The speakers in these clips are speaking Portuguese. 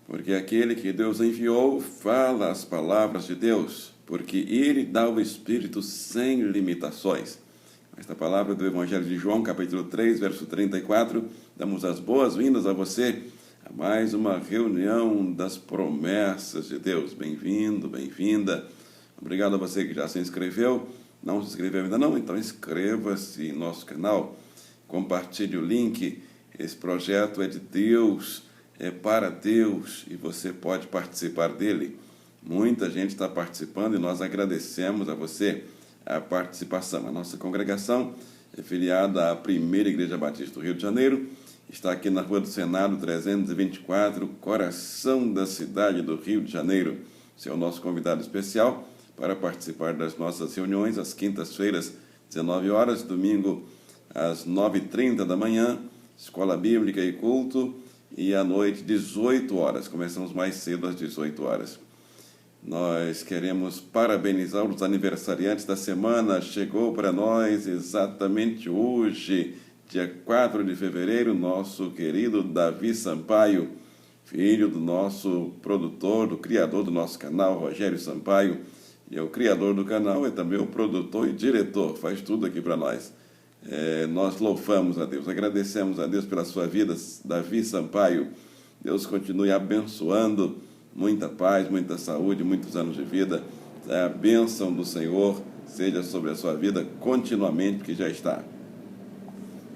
porque aquele que Deus enviou fala as palavras de Deus, porque Ele dá o Espírito sem limitações. Esta palavra do Evangelho de João, capítulo 3, verso 34, damos as boas-vindas a você a mais uma reunião das promessas de Deus. Bem-vindo, bem-vinda. Obrigado a você que já se inscreveu. Não se inscreveu ainda não? Então inscreva-se em nosso canal, compartilhe o link. Esse projeto é de Deus, é para Deus e você pode participar dele. Muita gente está participando e nós agradecemos a você a participação. A nossa congregação é filiada à Primeira Igreja Batista do Rio de Janeiro, está aqui na Rua do Senado 324, coração da cidade do Rio de Janeiro. Você é o nosso convidado especial para participar das nossas reuniões às quintas-feiras, 19 horas, domingo às 9h30 da manhã, escola bíblica e culto, e à noite, 18 horas. Começamos mais cedo às 18 horas. Nós queremos parabenizar os aniversariantes da semana. Chegou para nós exatamente hoje, dia 4 de fevereiro, nosso querido Davi Sampaio, filho do nosso produtor, do criador do nosso canal, Rogério Sampaio. E é o criador do canal, é também o produtor e diretor, faz tudo aqui para nós. Nós louvamos a Deus, agradecemos a Deus pela sua vida, Davi Sampaio. Deus continue abençoando, muita paz, muita saúde, muitos anos de vida. A bênção do Senhor seja sobre a sua vida continuamente, que já está.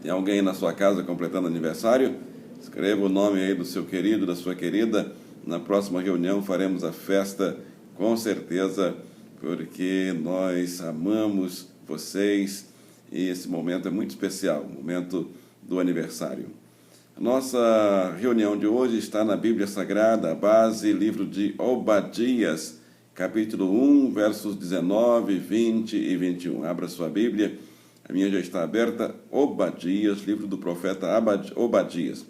Tem alguém na sua casa completando aniversário? Escreva o nome aí do seu querido, da sua querida. Na próxima reunião faremos a festa, com certeza, porque nós amamos vocês e esse momento é muito especial, o momento do aniversário. A nossa reunião de hoje está na Bíblia Sagrada, a base, livro de Obadias, capítulo 1, versos 19, 20 e 21. Abra sua Bíblia, a minha já está aberta, Obadias, livro do profeta Obadias.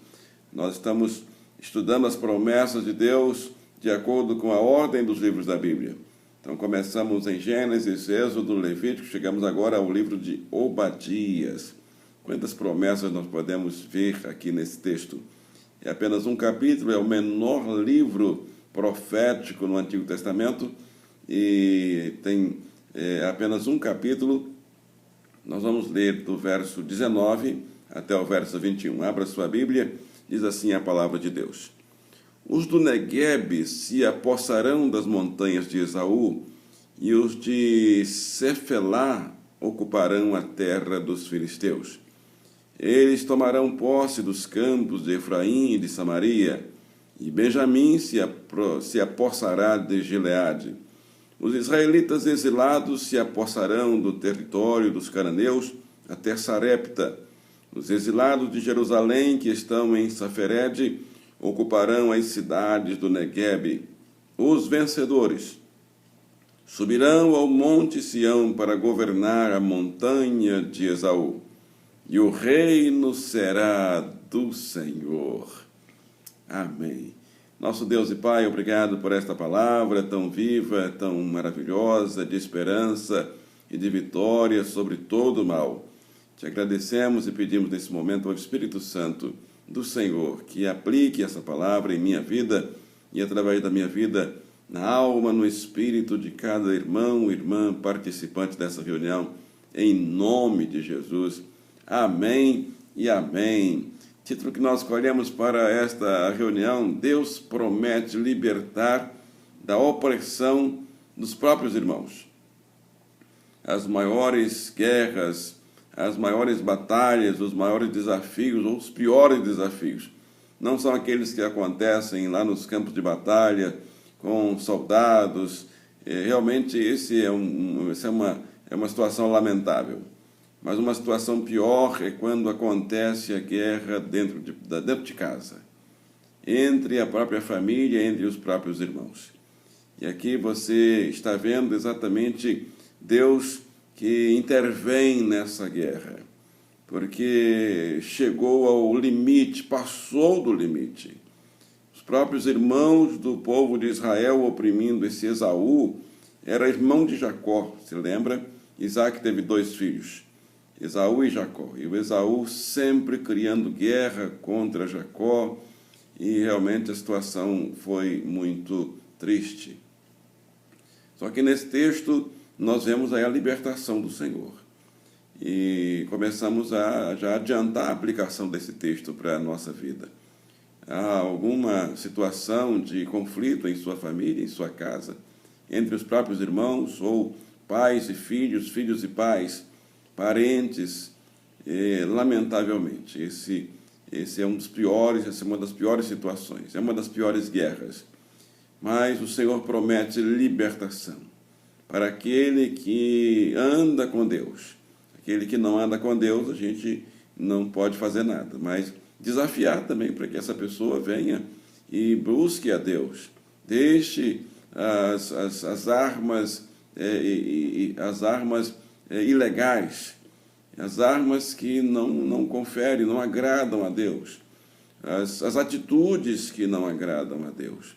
Nós estamos estudando as promessas de Deus de acordo com a ordem dos livros da Bíblia. Então, começamos em Gênesis, Êxodo, Levítico, chegamos agora ao livro de Obadias. Quantas promessas nós podemos ver aqui nesse texto? É apenas um capítulo, é o menor livro profético no Antigo Testamento e tem apenas um capítulo. Nós vamos ler do verso 19 até o verso 21. Abra sua Bíblia, diz assim a palavra de Deus. Os do Neguebe se apossarão das montanhas de Esaú, e os de Cefelá ocuparão a terra dos filisteus. Eles tomarão posse dos campos de Efraim e de Samaria, e Benjamim se apossará de Gileade. Os israelitas exilados se apossarão do território dos cananeus até Sarepta. Os exilados de Jerusalém, que estão em Saferede, ocuparão as cidades do Neguebe. Os vencedores subirão ao monte Sião para governar a montanha de Esaú, e o reino será do Senhor. Amém. Nosso Deus e Pai, obrigado por esta palavra tão viva, tão maravilhosa, de esperança e de vitória sobre todo o mal. Te agradecemos e pedimos nesse momento ao Espírito Santo do Senhor, que aplique essa palavra em minha vida e através da minha vida, na alma, no espírito de cada irmão e irmã participante dessa reunião, em nome de Jesus. Amém e amém. Título que nós escolhemos para esta reunião: Deus promete libertar da opressão dos próprios irmãos. As maiores guerras, as maiores batalhas, os maiores desafios, ou os piores desafios, não são aqueles que acontecem lá nos campos de batalha, com soldados. Realmente, essa é uma situação lamentável. Mas uma situação pior é quando acontece a guerra dentro de casa, entre a própria família, entre os próprios irmãos. E aqui você está vendo exatamente Deus que intervém nessa guerra, porque chegou ao limite, passou do limite. Os próprios irmãos do povo de Israel oprimindo esse Esaú, era irmão de Jacó, se lembra? Isaac teve 2 filhos, Esaú e Jacó, e o Esaú sempre criando guerra contra Jacó, e realmente a situação foi muito triste. Só que nesse texto nós vemos aí a libertação do Senhor. E começamos a já adiantar a aplicação desse texto para a nossa vida. Há alguma situação de conflito em sua família, em sua casa, entre os próprios irmãos, ou pais e filhos, filhos e pais, parentes, lamentavelmente, esse é um dos piores, essa é uma das piores situações, é uma das piores guerras. Mas o Senhor promete libertação para aquele que anda com Deus. Aquele que não anda com Deus, a gente não pode fazer nada, mas desafiar também para que essa pessoa venha e busque a Deus. Deixe as armas ilegais, as armas que não conferem, não agradam a Deus, as atitudes que não agradam a Deus,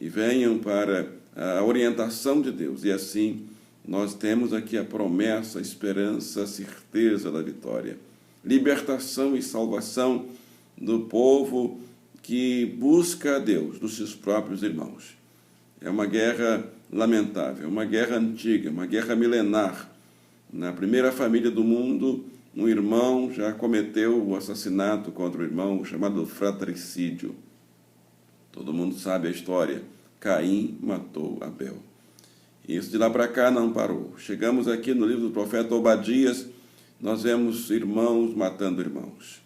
e venham para a orientação de Deus. E assim nós temos aqui a promessa, a esperança, a certeza da vitória. Libertação e salvação do povo que busca a Deus, dos seus próprios irmãos. É uma guerra lamentável, uma guerra antiga, uma guerra milenar. Na primeira família do mundo, um irmão já cometeu o assassinato contra o irmão, chamado fratricídio. Todo mundo sabe a história. Caim matou Abel. Isso de lá para cá não parou. Chegamos aqui no livro do profeta Obadias, nós vemos irmãos matando irmãos.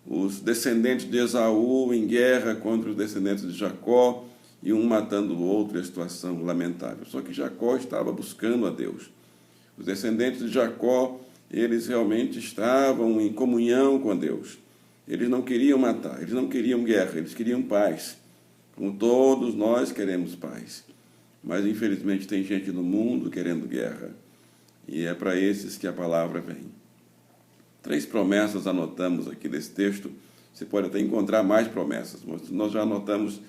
Os descendentes de Esaú em guerra contra os descendentes de Jacó, e um matando o outro, e a situação lamentável. Só que Jacó estava buscando a Deus. Os descendentes de Jacó, eles realmente estavam em comunhão com Deus. Eles não queriam matar, eles não queriam guerra, eles queriam paz. Como todos nós queremos paz. Mas, infelizmente, tem gente no mundo querendo guerra. E é para esses que a palavra vem. 3 promessas anotamos aqui desse texto. Você pode até encontrar mais promessas, mas nós já anotamos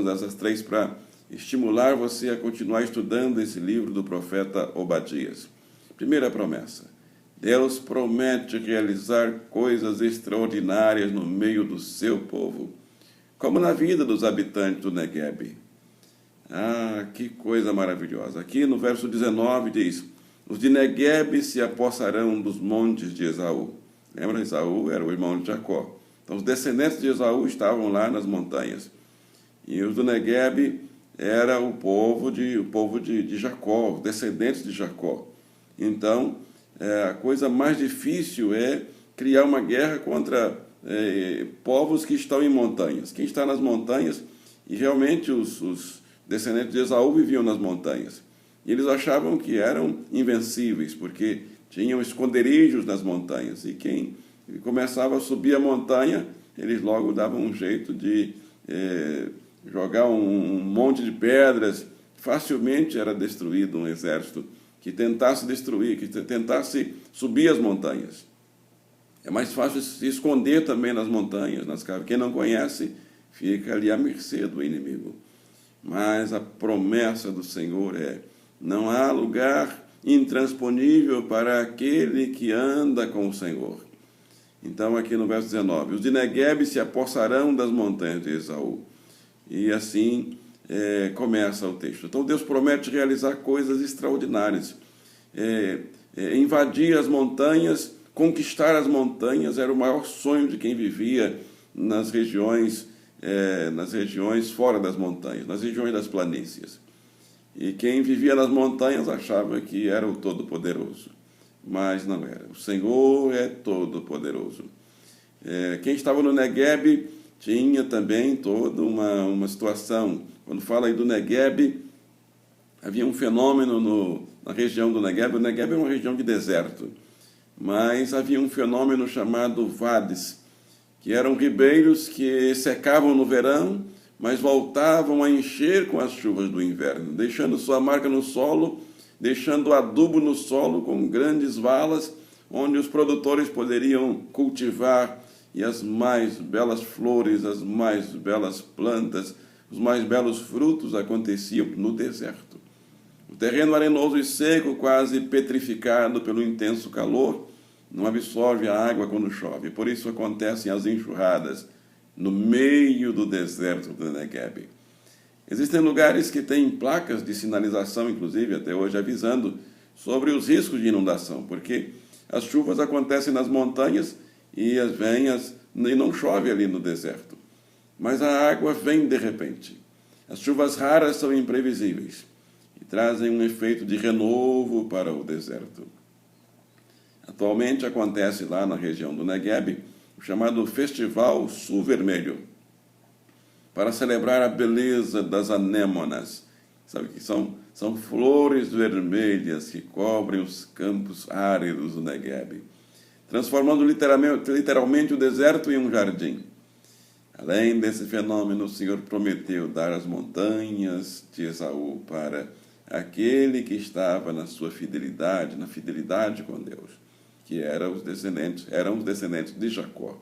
essas 3 para estimular você a continuar estudando esse livro do profeta Obadias. Primeira promessa: Deus promete realizar coisas extraordinárias no meio do seu povo, como na vida dos habitantes do Negueb. Ah, que coisa maravilhosa! Aqui no verso 19 diz: os de Negueb se apossarão dos montes de Esaú. Lembra? Esaú era o irmão de Jacó. Então, os descendentes de Esaú estavam lá nas montanhas. E os do Negueb era o povo de Jacó, os descendentes de Jacó. Então, a coisa mais difícil é criar uma guerra contra povos que estão em montanhas. Quem está nas montanhas, e realmente os descendentes de Esaú viviam nas montanhas. E eles achavam que eram invencíveis, porque tinham esconderijos nas montanhas. E quem começava a subir a montanha, eles logo davam um jeito de jogar um monte de pedras. Facilmente era destruído um exército que tentasse destruir, que tentasse subir as montanhas. É mais fácil se esconder também nas montanhas, nas cavernas. Quem não conhece, fica ali à mercê do inimigo. Mas a promessa do Senhor é: não há lugar intransponível para aquele que anda com o Senhor. Então, aqui no verso 19, os de Negueb se apossarão das montanhas de Esaú. E assim começa o texto. Então, Deus promete realizar coisas extraordinárias. Invadir as montanhas, conquistar as montanhas, era o maior sonho de quem vivia nas regiões fora das montanhas, nas regiões das planícies. E quem vivia nas montanhas achava que era o Todo-Poderoso, mas não era. O Senhor é Todo-Poderoso. Quem estava no Negueb tinha também toda uma situação. Quando fala aí do Negueb, havia um fenômeno na região do Negueb. O Negueb é uma região de deserto, mas havia um fenômeno chamado vades, que eram ribeiros que secavam no verão, mas voltavam a encher com as chuvas do inverno, deixando sua marca no solo, deixando adubo no solo com grandes valas, onde os produtores poderiam cultivar, e as mais belas flores, as mais belas plantas, os mais belos frutos aconteciam no deserto. O terreno arenoso e seco, quase petrificado pelo intenso calor, não absorve a água quando chove, por isso acontecem as enxurradas. no meio do deserto do Negueb. Existem lugares que têm placas de sinalização, inclusive, até hoje, avisando sobre os riscos de inundação, porque as chuvas acontecem nas montanhas e não chove ali no deserto. Mas a água vem de repente. As chuvas raras são imprevisíveis e trazem um efeito de renovo para o deserto. Atualmente acontece lá na região do Negueb o chamado Festival Sul Vermelho, para celebrar a beleza das anêmonas. Sabe que são flores vermelhas que cobrem os campos áridos do Negueb, transformando literalmente o deserto em um jardim. Além desse fenômeno, o Senhor prometeu dar as montanhas de Esaú para aquele que estava na sua fidelidade, na fidelidade com Deus, que eram os descendentes de Jacó.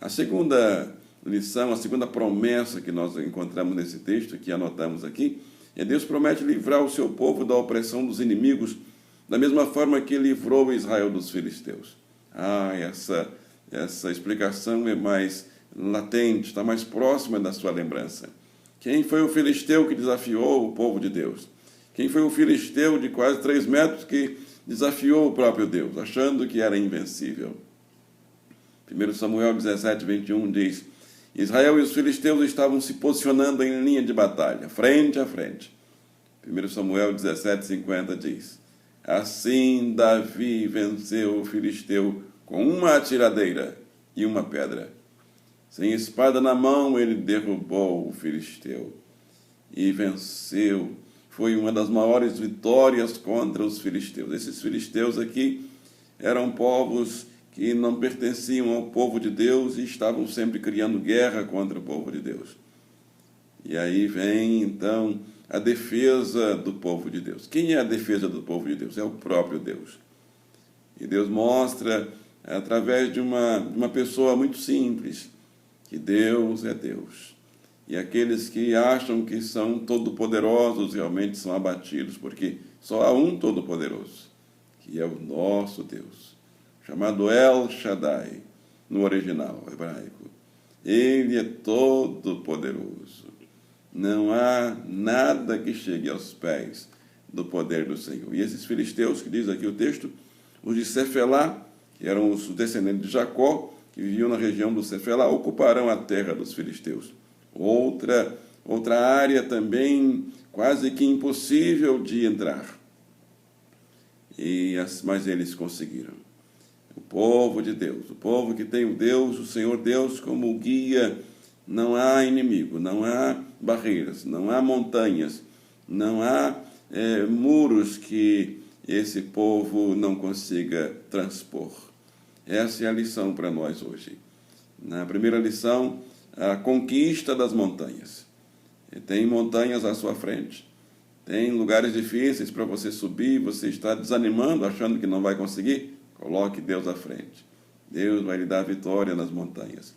A segunda lição, a segunda promessa que nós encontramos nesse texto, que anotamos aqui, é Deus promete livrar o seu povo da opressão dos inimigos, da mesma forma que livrou Israel dos filisteus. Essa explicação é mais latente, está mais próxima da sua lembrança. Quem foi o filisteu que desafiou o povo de Deus? Quem foi o filisteu de quase 3 metros que desafiou o próprio Deus, achando que era invencível? 1 Samuel 17, 21 diz: Israel e os filisteus estavam se posicionando em linha de batalha, frente a frente. 1 Samuel 17, 50 diz: Assim Davi venceu o filisteu com uma atiradeira e uma pedra. Sem espada na mão, ele derrubou o filisteu e venceu. Foi uma das maiores vitórias contra os filisteus. Esses filisteus aqui eram povos que não pertenciam ao povo de Deus e estavam sempre criando guerra contra o povo de Deus. E aí vem, então, a defesa do povo de Deus. Quem é a defesa do povo de Deus? É o próprio Deus. E Deus mostra, através de uma pessoa muito simples, que Deus é Deus. E aqueles que acham que são todo-poderosos realmente são abatidos, porque só há um todo-poderoso, que é o nosso Deus, chamado El Shaddai, no original hebraico. Ele é todo-poderoso. Não há nada que chegue aos pés do poder do Senhor. E esses filisteus, que diz aqui o texto, os de Cefelá, que eram os descendentes de Jacó, que viviam na região do Cefelá, ocuparão a terra dos filisteus. Outra área também quase que impossível de entrar. Mas eles conseguiram. O povo de Deus, o povo que tem o Deus, o Senhor Deus como guia, não há inimigo, não há barreiras, não há montanhas, não há muros que esse povo não consiga transpor. Essa é a lição para nós hoje. Na primeira lição, a conquista das montanhas. Tem montanhas à sua frente, tem lugares difíceis para você subir, você está desanimando, achando que não vai conseguir, coloque Deus à frente. Deus vai lhe dar vitória nas montanhas.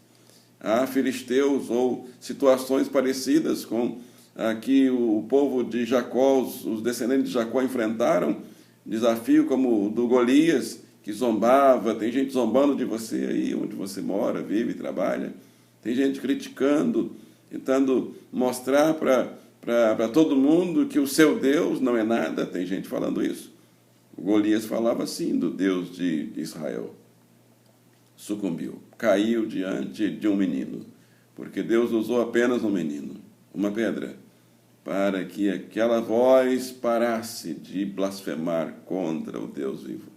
Há filisteus ou situações parecidas com a que o povo de Jacó, os descendentes de Jacó enfrentaram, desafio como o do Golias, que zombava. Tem gente zombando de você aí, onde você mora, vive, trabalha. Tem gente criticando, tentando mostrar para todo mundo que o seu Deus não é nada. Tem gente falando isso. O Golias falava assim do Deus de Israel. Sucumbiu, caiu diante de um menino, porque Deus usou apenas um menino, uma pedra, para que aquela voz parasse de blasfemar contra o Deus vivo.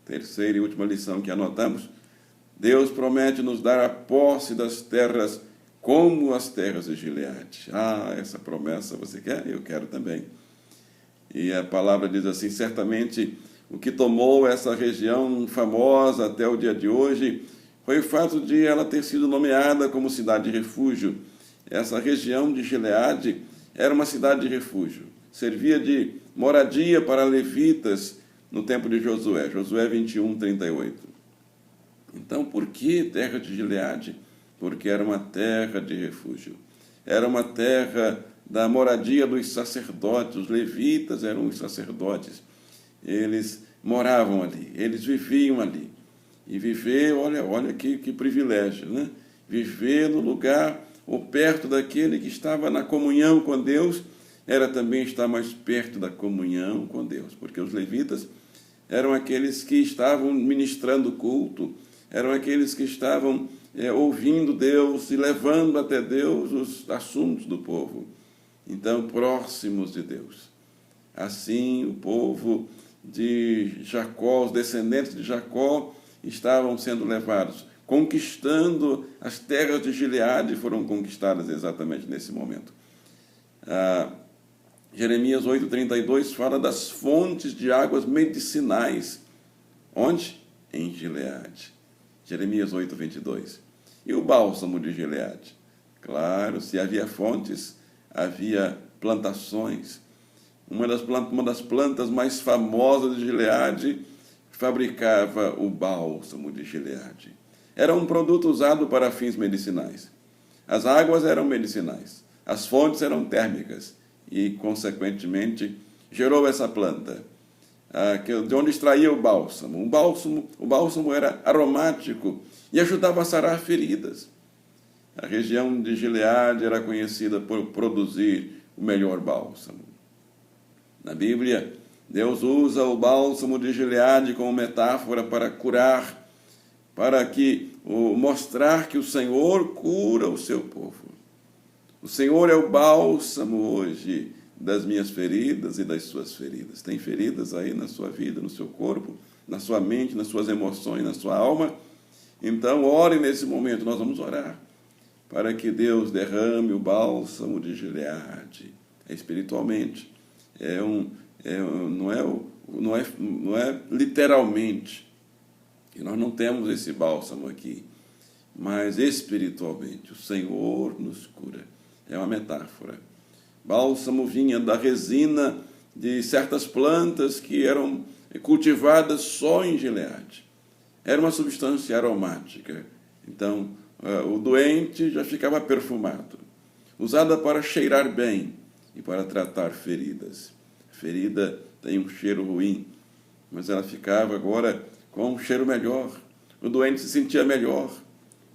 Terceira e última lição que anotamos: Deus promete nos dar a posse das terras como as terras de Gileade. Essa promessa você quer? Eu quero também. E a palavra diz assim: certamente o que tomou essa região famosa até o dia de hoje foi o fato de ela ter sido nomeada como cidade de refúgio. Essa região de Gileade era uma cidade de refúgio, servia de moradia para levitas no tempo de Josué, Josué 21, 38. Então, por que terra de Gileade? Porque era uma terra de refúgio. Era uma terra da moradia dos sacerdotes. Os levitas eram os sacerdotes. Eles moravam ali, eles viviam ali. E viver, olha que privilégio, né? viver no lugar ou perto daquele que estava na comunhão com Deus, era também estar mais perto da comunhão com Deus, porque os levitas eram aqueles que estavam ministrando culto, eram aqueles que estavam ouvindo Deus e levando até Deus os assuntos do povo. Então, próximos de Deus. Assim, o povo de Jacó, os descendentes de Jacó, estavam sendo levados, conquistando as terras de Gileade, foram conquistadas exatamente nesse momento. Jeremias 8,32 fala das fontes de águas medicinais. Onde? Em Gileade. Jeremias 8,22. E o bálsamo de Gileade? Claro, se havia fontes, havia plantações. Uma das plantas mais famosas de Gileade fabricava o bálsamo de Gileade. Era um produto usado para fins medicinais. As águas eram medicinais, as fontes eram térmicas e, consequentemente, gerou essa planta, de onde extraía o bálsamo. O bálsamo era aromático e ajudava a sarar feridas. A região de Gileade era conhecida por produzir o melhor bálsamo. Na Bíblia, Deus usa o bálsamo de Gileade como metáfora para curar, para mostrar que o Senhor cura o seu povo. O Senhor é o bálsamo hoje das minhas feridas e das suas feridas. Tem feridas aí na sua vida, no seu corpo, na sua mente, nas suas emoções, na sua alma? Então, ore nesse momento, nós vamos orar para que Deus derrame o bálsamo de Gileade. Espiritualmente. Não é literalmente. E nós não temos esse bálsamo aqui. Mas espiritualmente, o Senhor nos cura. É uma metáfora. Bálsamo vinha da resina de certas plantas que eram cultivadas só em Gileade. Era uma substância aromática. Então, o doente já ficava perfumado. Usada para cheirar bem e para tratar feridas. A ferida tem um cheiro ruim, mas ela ficava agora com um cheiro melhor. O doente se sentia melhor,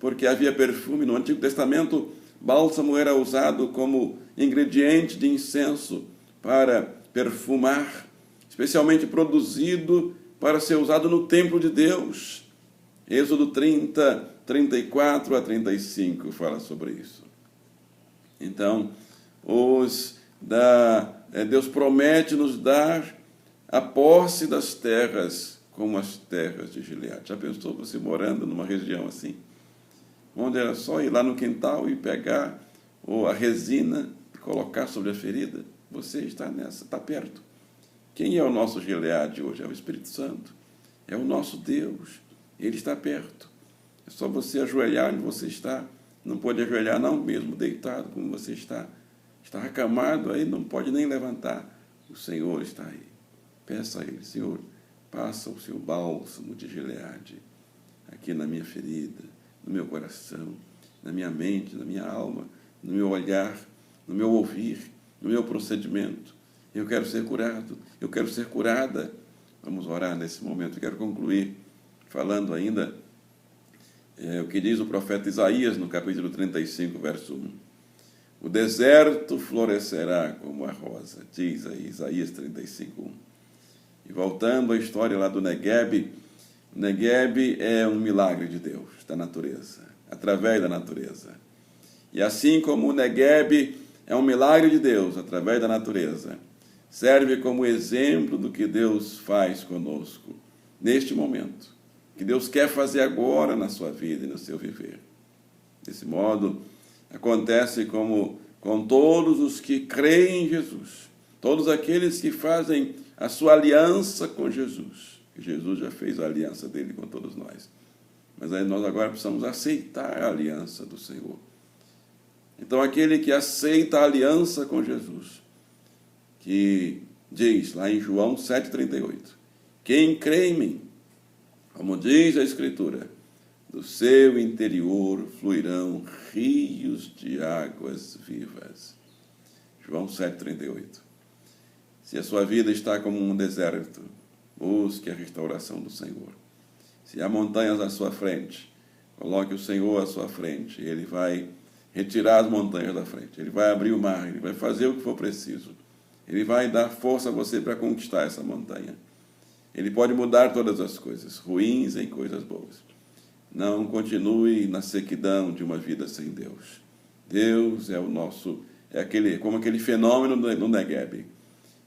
porque havia perfume. No Antigo Testamento, bálsamo era usado como ingrediente de incenso para perfumar, especialmente produzido para ser usado no templo de Deus. Êxodo 30, 34 a 35 fala sobre isso. Então, Deus promete nos dar a posse das terras, como as terras de Gileade. Já pensou você morando numa região assim? Onde era só ir lá no quintal e pegar a resina e colocar sobre a ferida? Você está nessa, está perto. Quem é o nosso Gileade hoje? É o Espírito Santo. É o nosso Deus. Ele está perto. É só você ajoelhar onde você está. Não pode ajoelhar não, mesmo deitado como você está. Está acamado aí, não pode nem levantar. O Senhor está aí. Peça a Ele, Senhor, passa o seu bálsamo de Gileade aqui na minha ferida, no meu coração, na minha mente, na minha alma, no meu olhar, no meu ouvir, no meu procedimento. Eu quero ser curado, eu quero ser curada. Vamos orar nesse momento. Eu quero concluir falando ainda o que diz o profeta Isaías no capítulo 35, verso 1. O deserto florescerá como a rosa, diz aí Isaías 35, 1. E voltando à história lá do Negueb, o Negueb é um milagre de Deus, da natureza, através da natureza. E assim como o Negueb é um milagre de Deus, através da natureza, serve como exemplo do que Deus faz conosco, neste momento, que Deus quer fazer agora na sua vida e no seu viver. Desse modo, acontece como com todos os que creem em Jesus, todos aqueles que fazem a sua aliança com Jesus. Jesus já fez a aliança dele com todos nós. Mas aí nós agora precisamos aceitar a aliança do Senhor. Então, aquele que aceita a aliança com Jesus, que diz lá em João 7,38, quem crê em mim, como diz a Escritura, do seu interior fluirão rios de águas vivas. João 7,38. Se a sua vida está como um deserto, busque a restauração do Senhor. Se há montanhas à sua frente, Coloque o Senhor à sua frente. Ele vai retirar as montanhas da frente. Ele vai abrir o mar. Ele vai fazer o que for preciso. Ele vai dar força a você para conquistar essa montanha. Ele pode mudar todas as coisas, ruins em coisas boas. Não continue na sequidão de uma vida sem Deus. Deus é o nosso, como aquele fenômeno no Negueb.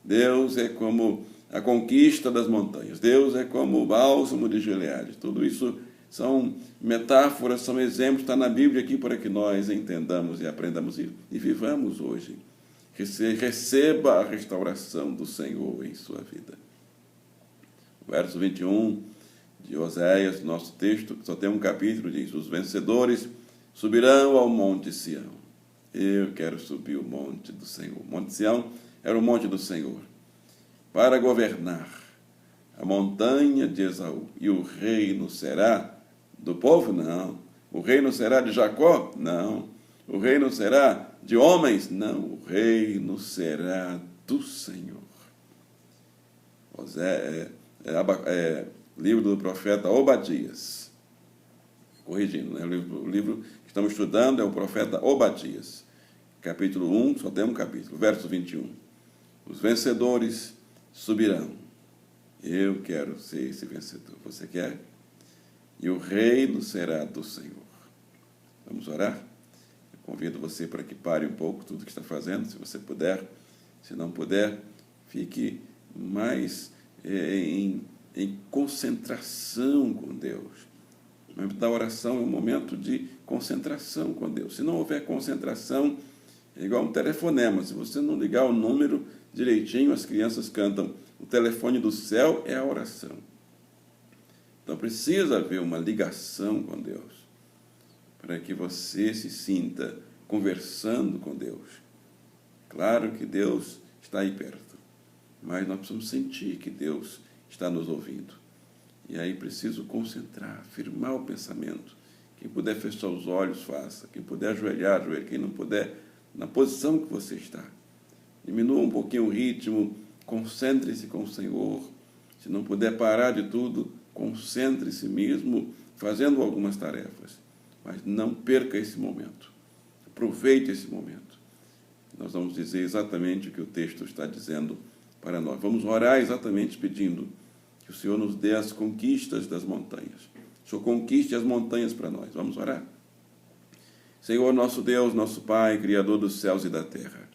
Deus é como a conquista das montanhas. Deus é como o bálsamo de Gileade. Tudo isso são metáforas, são exemplos, está na Bíblia aqui para que nós entendamos e aprendamos e vivamos hoje. Receba a restauração do Senhor em sua vida. O verso 21 de Oséias, nosso texto, que só tem um capítulo, diz: os vencedores subirão ao monte Sião. Eu quero subir o monte do Senhor. O monte Sião era o monte do Senhor, para governar a montanha de Esaú. E o reino será do povo? Não. O reino será de Jacó? Não. O reino será de homens? Não. O reino será do Senhor. Livro do profeta Obadias. Corrigindo, né? O livro que estamos estudando é o profeta Obadias. Capítulo 1, só tem um capítulo, verso 21. Os vencedores subirão. Eu quero ser esse vencedor. Você quer? E o reino será do Senhor. Vamos orar? Eu convido você para que pare um pouco tudo que está fazendo, se você puder. Se não puder, fique mais em concentração com Deus. O momento da oração é um momento de concentração com Deus. Se não houver concentração, é igual um telefonema. Se você não ligar o número direitinho, as crianças cantam. O telefone do céu é a oração. Então precisa haver uma ligação com Deus, para que você se sinta conversando com Deus. Claro que Deus está aí perto, mas nós precisamos sentir que Deus está nos ouvindo. E aí preciso concentrar, firmar o pensamento. Quem puder fechar os olhos, faça. Quem puder ajoelhar, ajoelhe. Quem não puder, na posição que você está. Diminua um pouquinho o ritmo, concentre-se com o Senhor. Se não puder parar de tudo, concentre-se mesmo fazendo algumas tarefas. Mas não perca esse momento. Aproveite esse momento. Nós vamos dizer exatamente o que o texto está dizendo para nós. Vamos orar exatamente pedindo que o Senhor nos dê as conquistas das montanhas. O Senhor conquiste as montanhas para nós. Vamos orar? Senhor, nosso Deus, nosso Pai, Criador dos céus e da terra,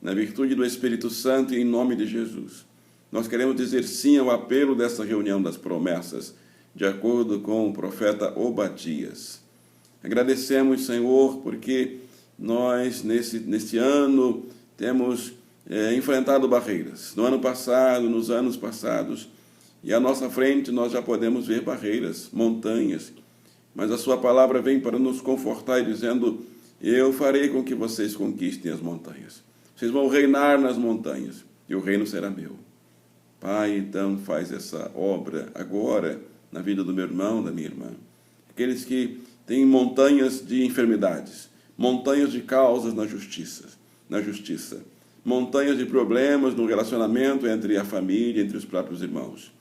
na virtude do Espírito Santo e em nome de Jesus, nós queremos dizer sim ao apelo dessa reunião das promessas, de acordo com o profeta Obadias. Agradecemos, Senhor, porque nós, nesse ano, temos enfrentado barreiras. No ano passado, nos anos passados, e à nossa frente nós já podemos ver barreiras, montanhas, mas a sua palavra vem para nos confortar e dizendo: eu farei com que vocês conquistem as montanhas. Vocês vão reinar nas montanhas e o reino será meu. Pai, então faz essa obra agora na vida do meu irmão, da minha irmã. Aqueles que têm montanhas de enfermidades, montanhas de causas na justiça, montanhas de problemas no relacionamento entre a família, entre os próprios irmãos,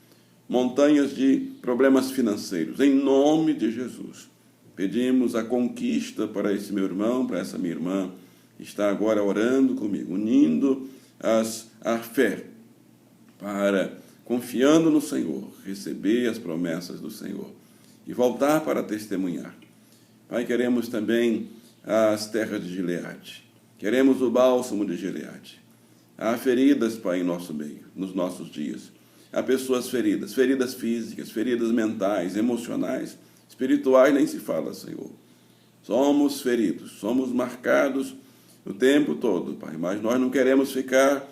montanhas de problemas financeiros. Em nome de Jesus, pedimos a conquista para esse meu irmão, para essa minha irmã, que está agora orando comigo, unindo a fé para, confiando no Senhor, receber as promessas do Senhor e voltar para testemunhar. Pai, queremos também as terras de Gileade, queremos o bálsamo de Gileade. Há feridas, Pai, em nosso meio, nos nossos dias. Há pessoas feridas, feridas físicas, feridas mentais, emocionais, espirituais, nem se fala, Senhor. Somos feridos, somos marcados o tempo todo, Pai, mas nós não queremos ficar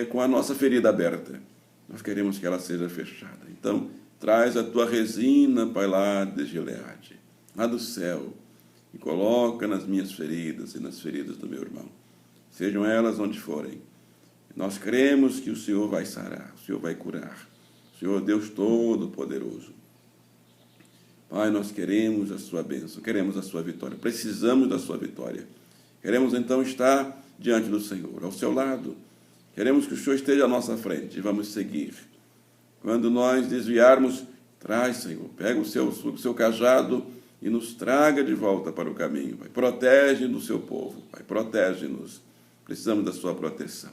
com a nossa ferida aberta. Nós queremos que ela seja fechada. Então, traz a tua resina, Pai, lá de Gileade, lá do céu, e coloca nas minhas feridas e nas feridas do meu irmão. Sejam elas onde forem. Nós cremos que o Senhor vai sarar, o Senhor vai curar. O Senhor Deus Todo-Poderoso. Pai, nós queremos a sua bênção, queremos a sua vitória, precisamos da sua vitória. Queremos então estar diante do Senhor, ao seu lado. Queremos que o Senhor esteja à nossa frente e vamos seguir. Quando nós desviarmos, traz, Senhor, pega o seu cajado e nos traga de volta para o caminho. Pai, protege no seu povo, Pai, protege-nos. Precisamos da sua proteção.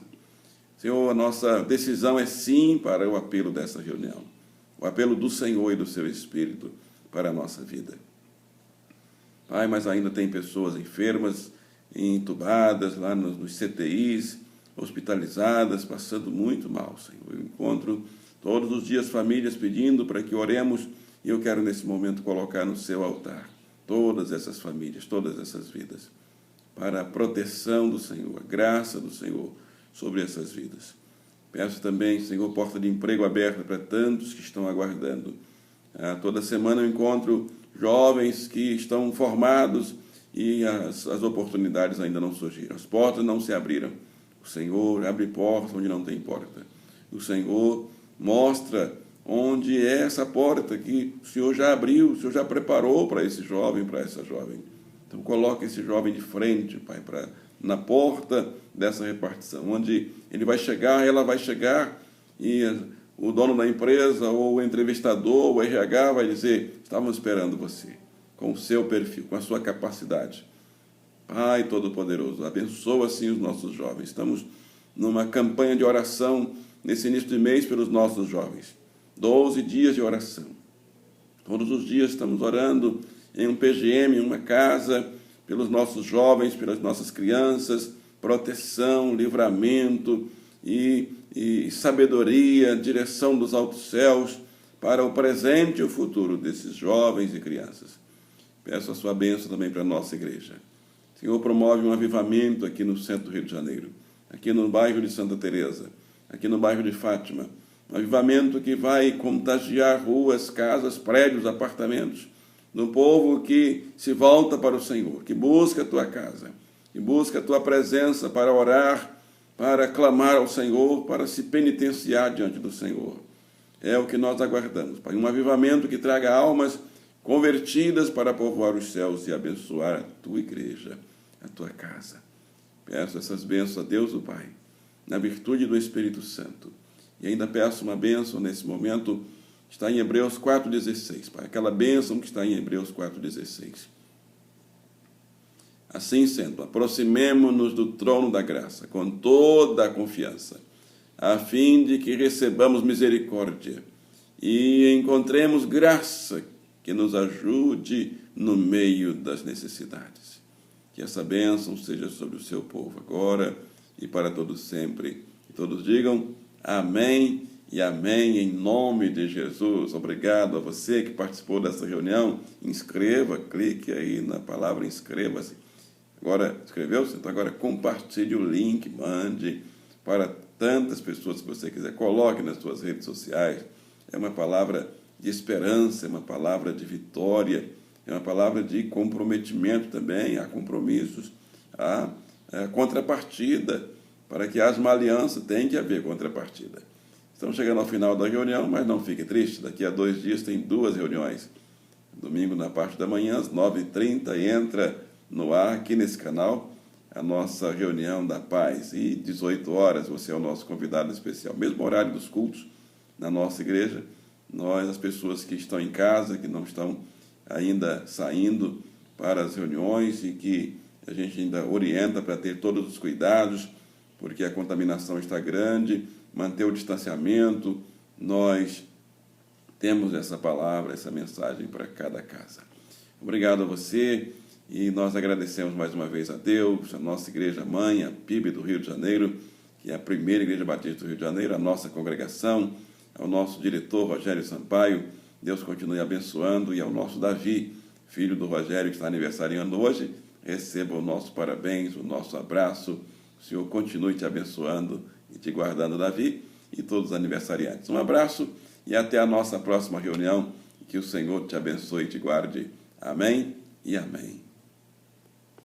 Senhor, a nossa decisão é sim para o apelo dessa reunião, o apelo do Senhor e do seu Espírito para a nossa vida. Pai, mas ainda tem pessoas enfermas, entubadas lá nos CTIs, hospitalizadas, passando muito mal, Senhor. Eu encontro todos os dias famílias pedindo para que oremos, e eu quero nesse momento colocar no seu altar todas essas famílias, todas essas vidas, para a proteção do Senhor, a graça do Senhor sobre essas vidas. Peço também, Senhor, porta de emprego aberta para tantos que estão aguardando. Toda semana eu encontro jovens que estão formados e as oportunidades ainda não surgiram, as portas não se abriram. O Senhor abre portas onde não tem porta. O Senhor mostra onde é essa porta que o Senhor já abriu, o Senhor já preparou para esse jovem, para essa jovem. Então coloca esse jovem de frente, Pai, na porta dessa repartição, onde ele vai chegar, ela vai chegar, e o dono da empresa, ou o entrevistador, o RH vai dizer: estávamos esperando você, com o seu perfil, com a sua capacidade. Pai Todo-Poderoso, abençoa assim os nossos jovens. Estamos numa campanha de oração nesse início de mês pelos nossos jovens. 12 dias de oração. Todos os dias estamos orando em um PGM, em uma casa, pelos nossos jovens, pelas nossas crianças, proteção, livramento e sabedoria, direção dos altos céus para o presente e o futuro desses jovens e crianças. Peço a sua bênção também para a nossa igreja. O Senhor promove um avivamento aqui no centro do Rio de Janeiro, aqui no bairro de Santa Teresa, aqui no bairro de Fátima. Um avivamento que vai contagiar ruas, casas, prédios, apartamentos, do povo que se volta para o Senhor, que busca a tua casa, que busca a tua presença para orar, para clamar ao Senhor, para se penitenciar diante do Senhor. É o que nós aguardamos, Pai. Um avivamento que traga almas convertidas para povoar os céus e abençoar a tua igreja, a tua casa. Peço essas bênçãos a Deus, o Pai, na virtude do Espírito Santo. E ainda peço uma bênção nesse momento, está em Hebreus 4,16, Pai, aquela bênção que está em Hebreus 4,16. Assim sendo, aproximemo-nos do trono da graça, com toda a confiança, a fim de que recebamos misericórdia e encontremos graça que nos ajude no meio das necessidades. Que essa bênção seja sobre o seu povo agora e para todos sempre. E todos digam amém e amém em nome de Jesus. Obrigado a você que participou dessa reunião. Inscreva, clique aí na palavra inscreva-se. Agora, inscreveu-se? Então agora compartilhe o link, mande para tantas pessoas que você quiser. Coloque nas suas redes sociais. É uma palavra de esperança, é uma palavra de vitória, é uma palavra de comprometimento também. Há compromissos, há contrapartida. Para que haja uma aliança, tem que haver contrapartida. Estamos chegando ao final da reunião, mas não fique triste. Daqui a 2 dias tem 2 reuniões. Domingo, na parte da manhã, às 9h30, entra no ar, aqui nesse canal, a nossa reunião da paz. E 18 horas, você é o nosso convidado especial. Mesmo horário dos cultos na nossa igreja. Nós, as pessoas que estão em casa, que não estão ainda saindo para as reuniões e que a gente ainda orienta para ter todos os cuidados, porque a contaminação está grande, manter o distanciamento. Nós temos essa palavra, essa mensagem para cada casa. Obrigado a você e nós agradecemos mais uma vez a Deus, a nossa igreja mãe, a PIB do Rio de Janeiro, que é a primeira igreja batista do Rio de Janeiro, a nossa congregação, ao nosso diretor Rogério Sampaio. Deus continue abençoando, e ao nosso Davi, filho do Rogério, que está aniversariando hoje, receba o nosso parabéns, o nosso abraço. O Senhor continue te abençoando e te guardando, Davi, e todos os aniversariantes. Um abraço e até a nossa próxima reunião. Que o Senhor te abençoe e te guarde. Amém e amém.